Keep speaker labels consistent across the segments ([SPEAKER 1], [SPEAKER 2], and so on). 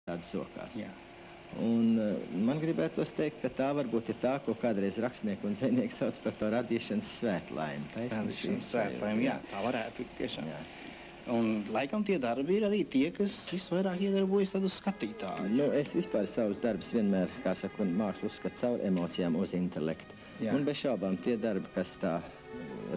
[SPEAKER 1] tādas sokās.
[SPEAKER 2] Jā.
[SPEAKER 1] Un man gribētos teikt, ka tā varbūt ir tā, ko kādreiz rakstnieki un zvejnieki sauc par to radīšanas svētlaimi.
[SPEAKER 2] Radīšanas svētlaimi, jā, tā varētu tiešām.
[SPEAKER 1] Jā.
[SPEAKER 2] Un laikam tie darbi ir arī tie, kas visvairāk iedarbojas tādu skatītāju.
[SPEAKER 1] Nu, es vispār savus darbus vienmēr, kā saka, mākslu uzskatu caur emocijām uz intelektu.
[SPEAKER 2] Jā.
[SPEAKER 1] Un bez šaubām tie darbi, kas tā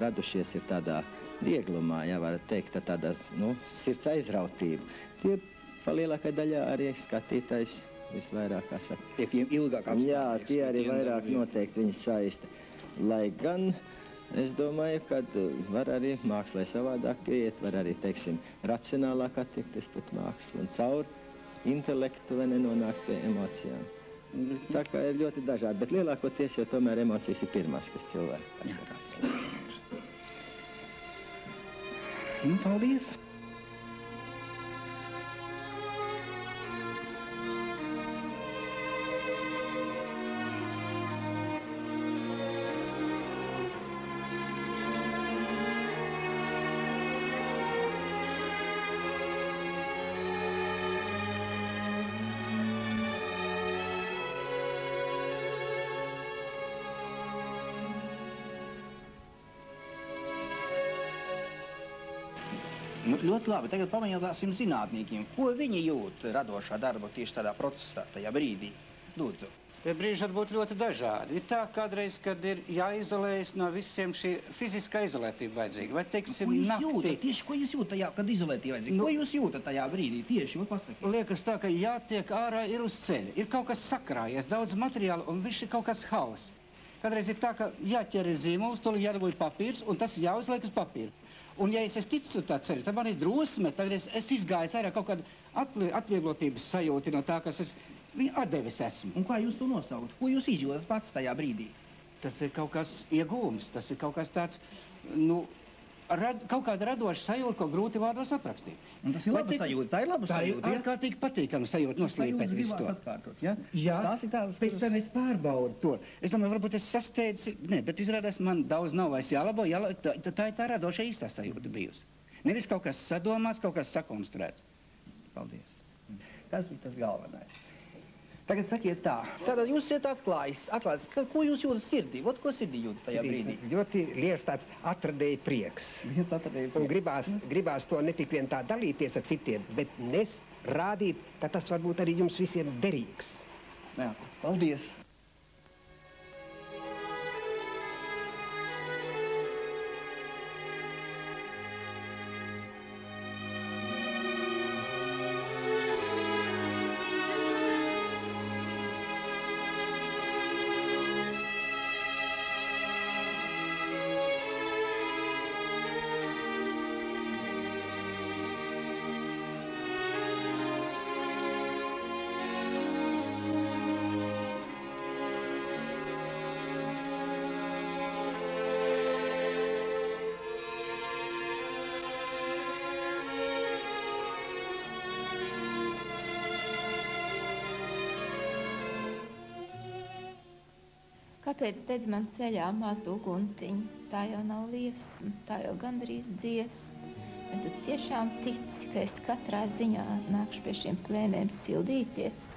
[SPEAKER 1] radušies, ir tādā vieglumā, jā, var teikt, tādā, nu, sirds aizrautība. Tie pa lielākai daļā arī skatītājs visvairāk, kā saka.
[SPEAKER 2] Tie ilgāk apstāties.
[SPEAKER 1] Jā, tie arī vairāk noteikti viņu saista. Lai gan es domāju, ka var arī mākslē savādāk pieiet, var arī, teiksim, racionālāk attiekties pret mākslu un caur intelektu vai nenonākt pie emocijām. Tā kā ir ļoti dažādi, bet lielākoties jau tomēr emocijas ir pirmās, kas cilvēki pasarās.
[SPEAKER 2] Nu, paldies! Nu, ļoti labi. Tagad pamajautāsim zinātniekiem, ko viņi jūt radošā darba tieši tādā procesā, tajā brīdī. Lūdzu.
[SPEAKER 3] Tie brīži var būt ļoti dažādi. Ir tā kādreiz, kad ir jāizolējas no visiem šī fiziskā izolētība vajadzīga. Vai, teiksim, naktī.
[SPEAKER 2] Tieši, ko jūs jūtat tajā, kad izolētība vajadzīga? Ko jūs jūtat tajā brīdī? Tieši, jūs pasakiet.
[SPEAKER 3] Liekas tā, ka jātiek ārā ir uz ceļa. Ir kaut kas sakrājies, daudz materiāla un viss ir kaut kāds hauss. Kādreiz ir tā, ka jāķer zīmols, to jādabūj papīrs un tas jāuzliek uz papīra. Un ja es ticu tā ceļu, tad man ir drosme, tagad es izgāju ārā kaut kādu atvieglotības sajūti no tā, kas es atdevis esmu.
[SPEAKER 2] Un kā jūs to nosaukt? Ko jūs izjūtat pats tajā brīdī?
[SPEAKER 3] Tas ir kaut kāds iegūms, tas ir kaut kas tāds, nu, kaut kāda radoša sajūta, ko grūti vārdos aprakstīt.
[SPEAKER 2] Un tas ir laba sajūta, tā ir laba sajūta,
[SPEAKER 3] Tā ir ārkārtīgi patīkama sajūta noslīpēt visu to.
[SPEAKER 2] Atkārtot, ja?
[SPEAKER 3] Jā,
[SPEAKER 2] tās ir tādas,
[SPEAKER 3] pēc tam es pārbaudu to. Es domāju, varbūt es sasteidzu, ne, bet izrādās man daudz nav vairs jālabo, tā ir tā radoša īstā sajūta bijusi. Nevis kaut kas sadomāts, kaut kas sakonstruēts.
[SPEAKER 2] Paldies. Tas bija tas galvenais. Tagad sakiet tā, tātad jūs esat atklājis, ko jūs jūtat sirdī? Vot ko sirdī jūtat tajā brīdī?
[SPEAKER 4] Ļoti liels tāds atradēja prieks. Un gribās to ne tik vien tā dalīties ar citiem, bet nest, rādīt, ka tas var būt arī jums visiem derīgs.
[SPEAKER 2] Jā, paldies.
[SPEAKER 5] Kāpēc dedz man ceļā mazu uguntiņu? Tā jau nav liesma, tā jau gandrīz dziest. Vai tu tiešām tici, ka es katrā ziņā nākšu pie šiem plēniem sildīties?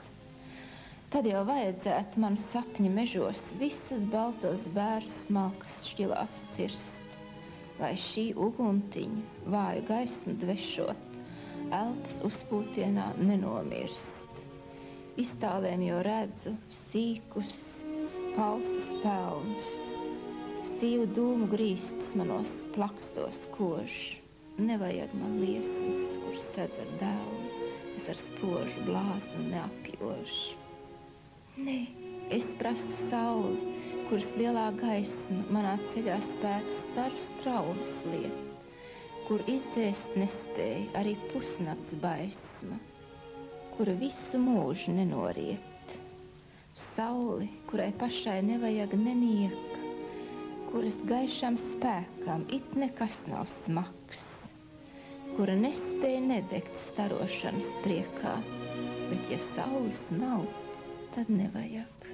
[SPEAKER 5] Tad jau vajadzētu man sapņa mežos visus baltos bērus smalkas šķilās cirst, lai šī uguntiņa vāju gaismu dvešot, elpas uzpūtienā nenomirst. Iztālēm jau redzu sīkus, palsas pelnus, sīvu dūmu grīstas manos plakstos kož. Nevajag man liesmas, kuras sedz ar dēlu, kas ar spožu blāzu neapjož. Nē, es prasu sauli, kuras lielā gaisma manā ceļā spētu staru straumes liet, kur izdzēst nespēja arī pusnakts baisma, kura visu mūžu nenoriet. Sauli, kurai pašai nevajag nenieka, kuras gaišām spēkām it nekas nav smags, kura nespēja nedegt starošanas priekā, bet ja saules nav, tad nevajag.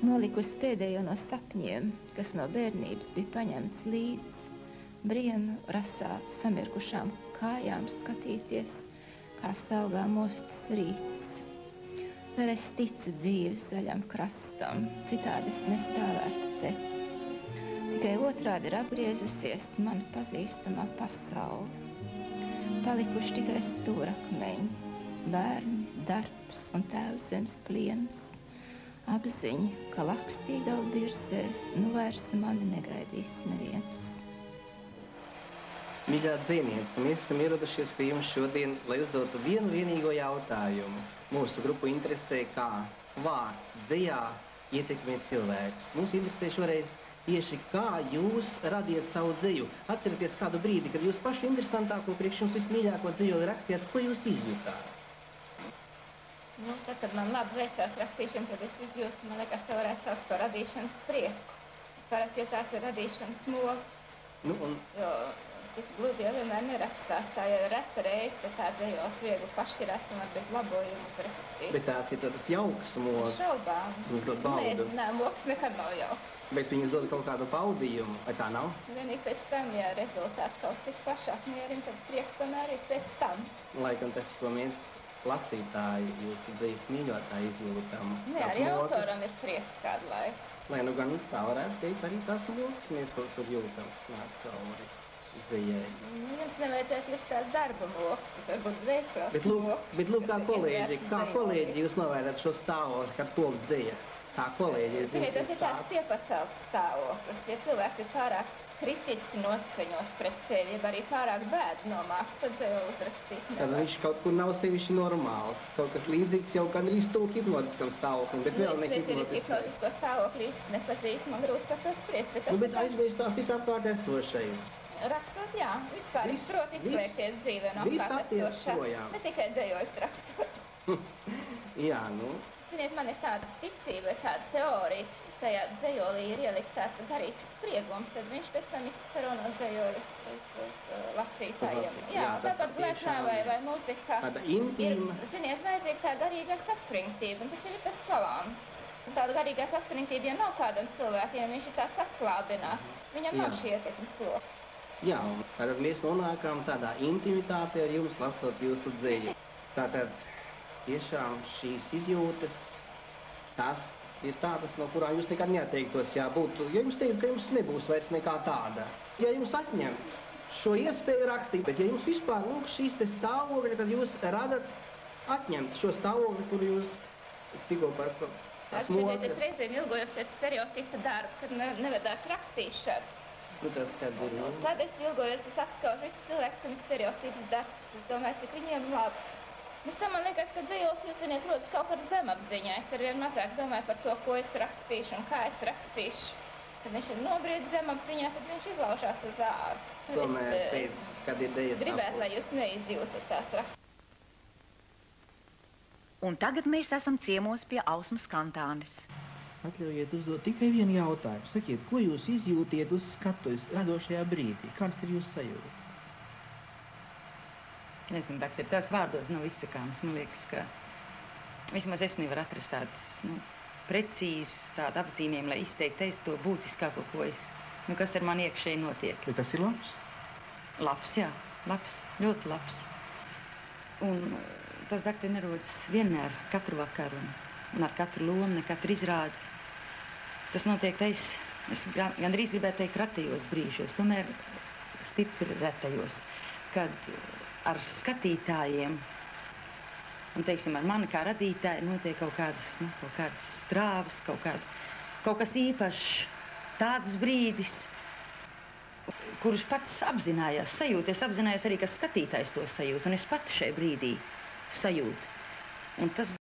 [SPEAKER 5] Nolikusi pēdējo no sapņiem, kas no bērnības bija paņemts līdz, brienu rasā samirkušām kājām skatīties, kā saulgā mostas rīts. Vēl es ticu dzīvi zaļam krastam, citādi es nestāvētu te. Tikai otrādi ir apgriezusies mana pazīstamā pasaule. Palikuši tikai stūrakmeņi, bērni, darbs un tēvzemes pliens. Apziņa, ka Lakstīgala birzē nu vairs mani negaidīs neviens.
[SPEAKER 2] Mīļā dzejniece, mēs esam ieradušies pie jums šodien, lai uzdotu vienu vienīgo jautājumu. Mūsu grupu interesē, kā vārds dzejā ietekmē cilvēkus. Mums interesē šoreiz tieši, kā jūs radiet savu dzeju. Atcerieties kādu brīdi, kad jūs pašu interesantāko, priekš jums vismīļāko dzejoli rakstījāt, ko jūs izjūtāt?
[SPEAKER 5] Nu, tad, kad man labi veicās rakstīšana, tad es izjūtu, man liekas, te varētu saukt par radīšanas prieku. Parasti, jo tās ir radīšanas mokas.
[SPEAKER 2] Nu, un...
[SPEAKER 5] Jo tik gludi jau vienmēr nerakstās, tā jau ir reta reize, ka tā dzejos viegli pašķirās un var bez labojumu uzrakstīt.
[SPEAKER 2] Bet tās ir tādas jaukas mokas.
[SPEAKER 5] Šaubām.
[SPEAKER 2] Viņas dod baudu.
[SPEAKER 5] Nē, mokas nekad nav jaukas.
[SPEAKER 2] Bet viņas dod kaut kādu paudījumu, vai tā nav?
[SPEAKER 5] Vienīgi pēc tam, ja rezultāts kaut cik pašapmierina, tad prieks tomēr ir pēc tam.
[SPEAKER 2] Laikam tas, ko mēs lasītāji, jūsu dzejas mīļotāji izjūtam.
[SPEAKER 5] Nē, arī autoram ir prieks kādu laiku.
[SPEAKER 2] Lai nu gan tā varētu teikt, arī tās mokas mēs kaut kur jūtam, kas nāk cauri dzejai.
[SPEAKER 5] Jums nevajadzētu just tās darba mokas, bet varbūt dvēseles mokas.
[SPEAKER 2] Bet lūk, kā kolēģi jūs novērtat šo stāvokli, kad top dzeja? Kā kolēģi, es zinu,
[SPEAKER 5] tas ir tāds piepacelts stāvoklis. Ja cilvēks ir pārāk kritiski noskaņots pret sevi, ja arī pārāk bēdu nomāks, tad dzeju uzrakstīt nevar.
[SPEAKER 2] Tad viņš kaut kur nav sevišķi normāls. Kaut kas līdzīgs jau gandrīz tuvu hipnotiskam stāvoklim, bet vēl ne hipnotiskam.
[SPEAKER 5] Es hipnotisko stāvokli īsti nepazīstu, man grūti par to spriest.
[SPEAKER 2] Bet aizmirst tās visapkārt esošais.
[SPEAKER 5] Rakstot, jā, vispār es protu izslēgties dzīvē no apkārt esošā, ne tikai dzejojas rakstot.
[SPEAKER 2] Jā, nu.
[SPEAKER 5] Ziniet, man ir tāda ticība, tāda teorija, tajā dzejolī ir ielikts tāds garīgs spriegums, tad viņš pēc tam izstaro no dzejoļas uz lasītājiem. Jā, tāpat gleznā vai muzikā.
[SPEAKER 2] Tāda intīma.
[SPEAKER 5] Ir, ziniet, vajadzīga tā garīgā saspringtība, un tas ir tas talants. Un tāda garīgā saspringtība, ja nav kādam cilvēkiem, viņš ir tāds atslābināts, viņam nav šī ietekmes loka.
[SPEAKER 2] Jā, un tad mēs nonākam tādā intimitātē ar jums, lasot jūsu dzeju. Tātad tiešām šīs izjūtas, tas ir tādas, no kurām jūs nekad neatteiktos, ja jums teikt, ka jums nebūs vairs nekā tāda. Ja jums atņemt šo iespēju rakstīt, bet ja jums vispār šīs te stāvokļi, tad jūs radat atņemt šo stāvokļi, kur jūs tikko par tās mokas.
[SPEAKER 5] Es reizēm ilgojos pēc stereotipa darba, kad nevedās rakstīšana. Tad es ilgojos, es apskaužu visus cilvēkus, kam ir stereotips darbs. Es domāju, cik viņiem labi. Bez tam man liekas, ka dzejols jūs vienīt rodas kaut kāda zemapziņā. Es arvien mazāk domāju par to, ko es rakstīšu un kā es rakstīšu. Kad viņš ir nobriedis zemapziņā, tad viņš izlaužās uz āru.
[SPEAKER 2] Tomēr pēc, kad ir deja
[SPEAKER 5] gribētu, lai jūs neizjūtat tās rakstīšanas.
[SPEAKER 6] Un tagad mēs esam ciemos pie Ausmas Kantānes.
[SPEAKER 2] Atļaujiet uzdot tikai vienu jautājumu. Sakiet, ko jūs izjūtiet uz skatuves radošajā brīdī? Kāds ir jūsu sajūtas?
[SPEAKER 7] Nezinu, doktor, tās vārdos nav izsakāms. Man liekas, ka vismaz es nevaru atrast tādus, precīzu tādu apzīmējumu, lai izteikt to būtiskāko, kas ar mani iekšēji notiek.
[SPEAKER 2] Bet tas ir labs?
[SPEAKER 7] Labs, jā. Labs. Ļoti labs. Un tas, doktor, nerodas vienmēr, katru vakaru un ar katru lomu, ne katru izrādi. Tas notiek, es gandrīz gribētu teikt ratajos brīžos, tomēr stipri retajos, kad ar skatītājiem un, teiksim, ar mani kā radītāju notiek kaut kādas strāvas, kaut kas īpašs, tāds brīdis, kurus pats apzinājās, sajūt. Es apzinājos arī, ka skatītājs to sajūt, un es pati šai brīdī sajūtu. Un tas